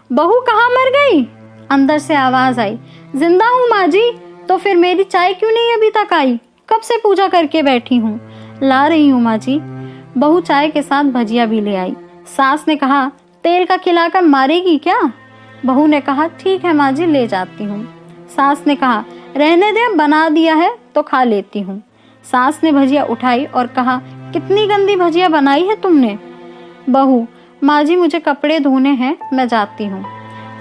बहू कहाँ मर गई? अंदर से आवाज आई। जिंदा हूँ माँ जी। तो फिर मेरी चाय क्यों नहीं अभी तक आई? कब से पूजा करके बैठी हूँ। ला रही हूँ माँ जी। बहू चाय के साथ भजिया भी ले आई। सास ने कहा, तेल का खिलाकर मारेगी क्या? बहू ने कहा, ठीक है माँ जी, ले जाती हूँ। सास ने कहा, रहने दे, बना दिया है तो खा लेती हूँ। सास ने भजिया उठाई और कहा, कितनी गंदी भजिया बनाई है तुमने। बहू, माँ जी मुझे कपड़े धोने हैं, मैं जाती हूँ।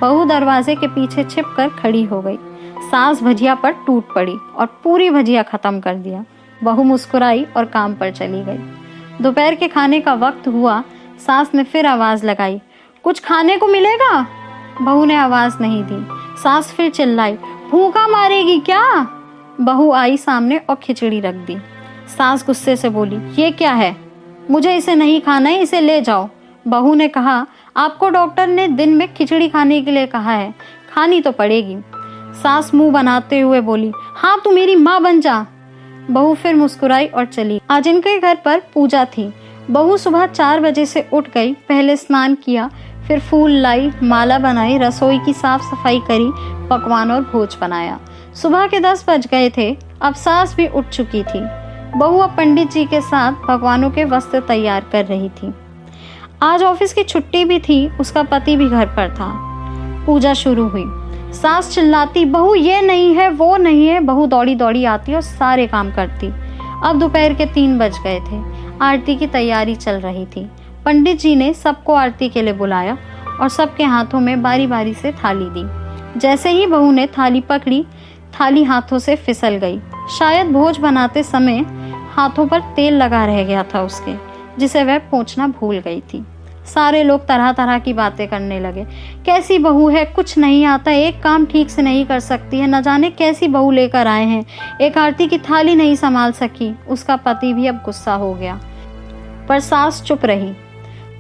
बहू दरवाजे के पीछे छिपकर खड़ी हो गई। सास भजिया पर टूट पड़ी और पूरी भजिया खत्म कर दिया। बहू मुस्कुराई और काम पर चली गई। दोपहर के खाने का वक्त हुआ। सास ने फिर आवाज लगाई, कुछ खाने को मिलेगा? बहू ने आवाज नहीं दी। सास फिर चिल्लाई, भूखा मारेगी क्या? बहू आई सामने और खिचड़ी रख दी। सास गुस्से से बोली, ये क्या है? मुझे इसे नहीं खाना है, इसे ले जाओ। बहू ने कहा, आपको डॉक्टर ने दिन में खिचड़ी खाने के लिए कहा है, खानी तो पड़ेगी। सास मुंह बनाते हुए बोली, हाँ तू मेरी माँ बन जा। बहू फिर मुस्कुराई और चली। आज इनके घर पर पूजा थी। बहू सुबह 4 बजे से उठ गई। पहले स्नान किया, फिर फूल लाई, माला बनाई, रसोई की साफ सफाई करी, पकवान और भोज बनाया। सुबह के 10 बज गए थे। अब सास भी उठ चुकी थी। बहू अब पंडित जी के साथ भगवानों के वस्त्र तैयार कर रही थी। आज ऑफिस की छुट्टी भी थी। उसका पति भी घर पर था। पूजा शुरू हुई। सास चिल्लाती, बहू ये नहीं है, वो नहीं है। बहू दौड़ी दौड़ी आती और सारे काम करती। अब दोपहर के 3 बज गए थे। आरती की तैयारी चल रही थी। पंडित जी ने सबको आरती के लिए बुलाया और सबके हाथों में बारी बारी से थाली दी। जैसे ही बहू ने थाली पकड़ी, थाली हाथों से फिसल गई। शायद भोज बनाते समय हाथों पर तेल लगा रह गया था उसके, जिसे वह पोंछना भूल गई थी। सारे लोग तरह तरह की बातें करने लगे। कैसी बहू है, कुछ नहीं आता, एक काम ठीक से नहीं कर सकती है, न जाने कैसी बहू लेकर आए हैं, एक आरती की थाली नहीं संभाल सकी। उसका पति भी अब गुस्सा हो गया, पर सास चुप रही,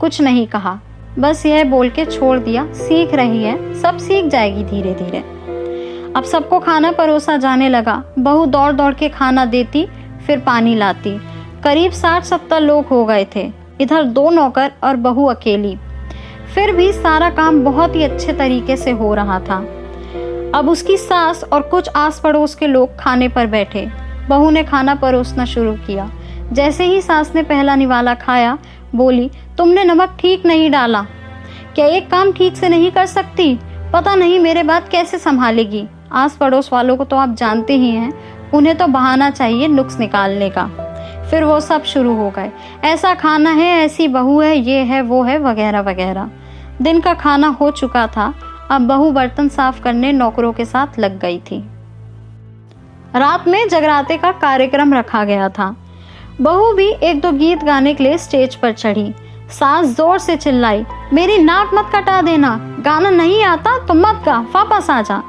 कुछ नहीं कहा, बस यह बोल के छोड़ दिया, सीख रही है, सब सीख जाएगी धीरे धीरे। अब सबको खाना परोसा जाने लगा। बहू दौड़ दौड़ के खाना देती, फिर पानी लाती। करीब 60-70 लोग हो गए थे। इधर 2 नौकर और बहू अकेली। फिर भी सारा काम बहुत ही अच्छे तरीके से हो रहा था। अब उसकी सास और कुछ आस पड़ोस के लोग खाने पर बैठे। बहू ने खाना परोसना शुरू किया। जैसे ही सास ने पहला निवाला खाया, बोली, तुमने नमक ठीक नहीं डाला। क्या एक काम ठीक से नहीं कर सकती? पता नहीं मेरे बात कैसे संभालेगी। आस पड़ोस वालों को तो आप जानते ही हैं, उन्हें तो बहाना चाहिए नुक्स निकालने का। फिर वो सब शुरू हो गए, ऐसा खाना है, ऐसी बहू है, ये है, वो है, वगैरह वगैरह। दिन का खाना हो चुका था। अब बहू बर्तन साफ करने नौकरों के साथ लग गई थी। रात में जगराते का कार्यक्रम रखा गया था। बहू भी 1-2 गीत गाने के लिए स्टेज पर चढ़ी। सास जोर से चिल्लाई, मेरी नाक मत कटा देना, गाना नहीं आता तो मत गा, वापस आ जा।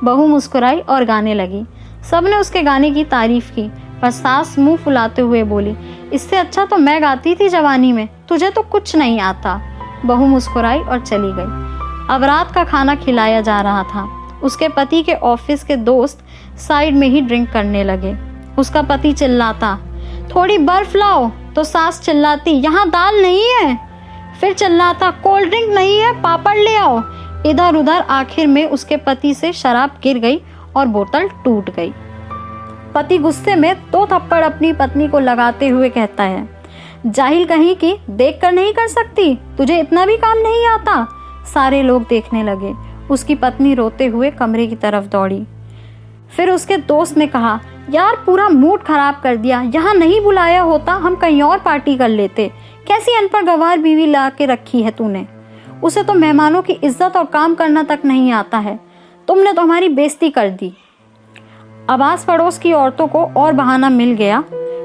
बहू मुस्कुराई और गाने लगी। सबने उसके गाने की तारीफ की, पर सास मुंह फुलाते हुए बोली, इससे अच्छा तो मैं गाती थी जवानी में, तुझे तो कुछ नहीं आता। बहू मुस्कुराई और चली गई। अब रात का खाना खिलाया जा रहा था। उसके पति के ऑफिस के दोस्त साइड में ही ड्रिंक करने लगे। उसका पति चिल्लाता, थोड़ी बर्फ लाओ, तो सास चिल्लाती, यहाँ दाल नहीं है। फिर चिल्लाता, कोल्ड ड्रिंक नहीं है, पापड़ ले आओ। इधर उधर आखिर में उसके पति से शराब गिर गई और बोतल टूट गई। पति गुस्से में 2 थप्पड़ अपनी पत्नी को लगाते हुए कहता है, जाहिल कहीं की, देख कर नहीं कर सकती, तुझे इतना भी काम नहीं आता। सारे लोग देखने लगे। उसकी पत्नी रोते हुए कमरे की तरफ दौड़ी। फिर उसके दोस्त ने कहा, यार पूरा मूड खराब कर दिया, यहाँ नहीं बुलाया होता, हम कहीं और पार्टी कर लेते। कैसी अनपढ़ गंवार बीवी ला के रखी है तूने, उसे तो मेहमानों की इज्जत और काम करना तक नहीं आता है, तुमने तो हमारी बेइज्जती कर दी। अब आस पड़ोस की औरतों को और बहाना मिल गया।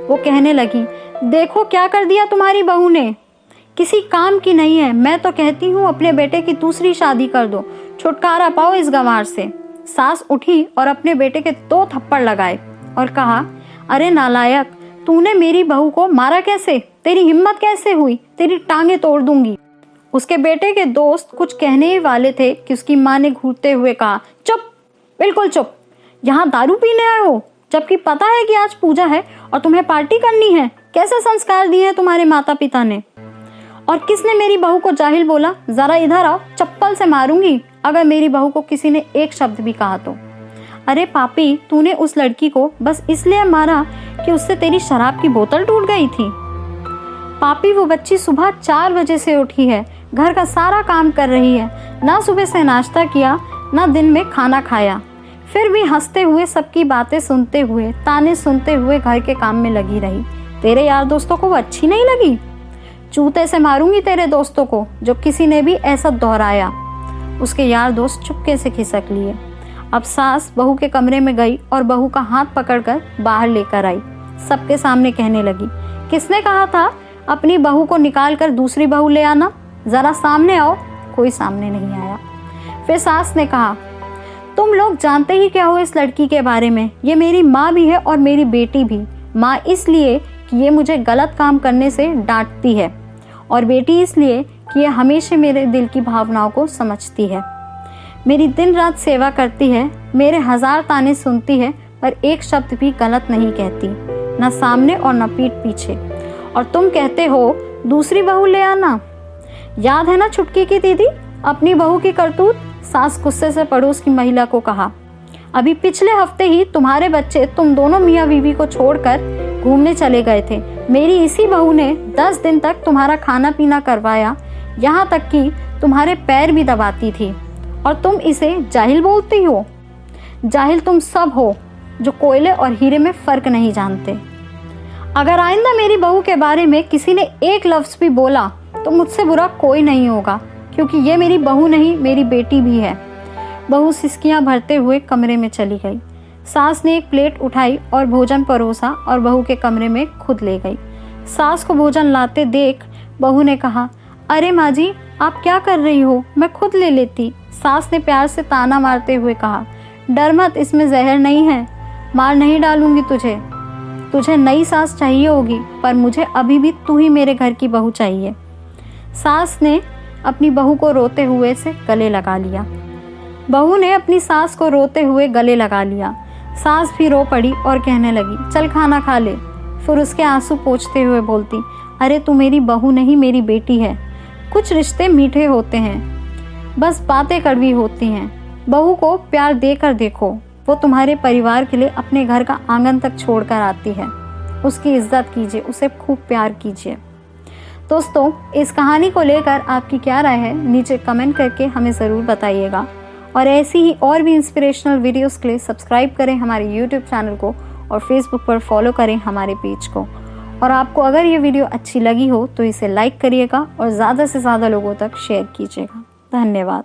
वो कहने लगी, देखो क्या कर दिया तुम्हारी बहू ने, किसी काम की नहीं है। मैं तो कहती हूँ अपने बेटे की दूसरी शादी कर दो, छुटकारा पाओ इस गंवार से। सास उठी और अपने बेटे के 2 थप्पड़ लगाए और कहा, अरे नालायक, तूने मेरी बहू को मारा कैसे? तेरी हिम्मत कैसे हुई? तेरी टांगे तोड़ दूंगी। उसके बेटे के दोस्त कुछ कहने ही वाले थे कि उसकी माँ ने घूरते हुए कहा, चुप, बिल्कुल चुप, यहाँ दारू पीने आए हो, जबकि पता है कि आज पूजा है और तुम्हें पार्टी करनी है। कैसे संस्कार दिए हैं तुम्हारे माता पिता ने? और किसने मेरी बहू को जाहिल बोला? जरा इधर आओ, चप्पल से मारूंगी अगर मेरी बहू को किसी ने एक शब्द भी कहा तो। अरे पापी, तूने उस लड़की को बस इसलिए मारा कि उससे तेरी शराब की बोतल टूट गई थी। पापी, वो बच्ची सुबह 4 बजे से उठी है, घर का सारा काम कर रही है, ना सुबह से नाश्ता किया ना दिन में खाना खाया, फिर भी हंसते हुए सबकी बातें सुनते हुए ताने सुनते हुए घर के काम में लगी रही। तेरे यार दोस्तों को वो अच्छी नहीं लगी? जूते से मारूंगी तेरे दोस्तों को जो किसी ने भी ऐसा दोहराया। उसके यार दोस्त चुपके से खिसक लिए। अब सास बहू के कमरे में गई और बहू का हाथ पकड़कर बाहर लेकर आई। सबके सामने कहने लगी, किसने कहा था अपनी बहू को निकाल कर दूसरी बहू ले आना? जरा सामने आओ। कोई सामने नहीं आया। फिर सास ने कहा, तुम लोग जानते ही क्या हो इस लड़की के बारे में? ये मेरी माँ भी है और मेरी बेटी भी। माँ इसलिए कि ये मुझे गलत काम करने से डांटती है, और बेटी इसलिए कि ये हमेशा मेरे दिल की भावनाओं को समझती है, मेरी दिन रात सेवा करती है, मेरे 1000 ताने सुनती है, पर एक शब्द भी गलत नहीं कहती, न सामने और न पीठ पीछे। और तुम कहते हो दूसरी बहू ले आना? याद है ना छुटकी की दीदी, अपनी बहू की करतूत? सास गुस्से से पड़ोस की महिला को कहा, अभी पिछले हफ्ते ही तुम्हारे बच्चे तुम दोनों मियाँ बीवी को छोड़कर घूमने चले गए थे। मेरी इसी बहू ने 10 दिन तक तुम्हारा खाना पीना करवाया, यहाँ तक कि तुम्हारे पैर भी दबाती थी, और तुम इसे जाहिल बोलती हो? जाहिल तुम सब हो जो कोयले और हीरे में फर्क नहीं जानते। अगर आइंदा मेरी बहू के बारे में किसी ने एक लफ्ज भी बोला तो मुझसे बुरा कोई नहीं होगा, क्योंकि ये मेरी बहू नहीं, मेरी बेटी भी है। बहू सिसकियां भरते हुए कमरे में चली गई। सास ने एक प्लेट उठाई और भोजन परोसा और बहू के कमरे में खुद ले गई। सास को भोजन लाते देख बहू ने कहा, अरे माँ जी, आप क्या कर रही हो? मैं खुद ले लेती। सास ने प्यार से ताना मारते हुए कहा, डर मत, इसमें जहर नहीं है, मार नहीं डालूंगी तुझे। तुझे नई सास चाहिए होगी, पर मुझे अभी भी तू ही मेरे घर की बहू चाहिए। सास ने अपनी बहू को रोते हुए से गले लगा लिया। बहू ने अपनी सास को रोते हुए गले लगा लिया। सास भी रो पड़ी और कहने लगी, चल खाना खा ले। फिर उसके आंसू पोंछते हुए बोलती, अरे तू मेरी बहू नहीं, मेरी बेटी है। कुछ रिश्ते मीठे होते हैं, बस बातें कड़वी होती हैं। बहू को प्यार देकर देखो, वो तुम्हारे परिवार के लिए अपने घर का आंगन तक छोड़कर आती है। उसकी इज्जत कीजिए, उसे खूब प्यार कीजिए। दोस्तों, इस कहानी को लेकर आपकी क्या राय है नीचे कमेंट करके हमें ज़रूर बताइएगा, और ऐसी ही और भी इंस्पिरेशनल वीडियोस के लिए सब्सक्राइब करें हमारे यूट्यूब चैनल को और फेसबुक पर फॉलो करें हमारे पेज को। और आपको अगर ये वीडियो अच्छी लगी हो तो इसे लाइक करिएगा और ज़्यादा से ज़्यादा लोगों तक शेयर कीजिएगा। धन्यवाद।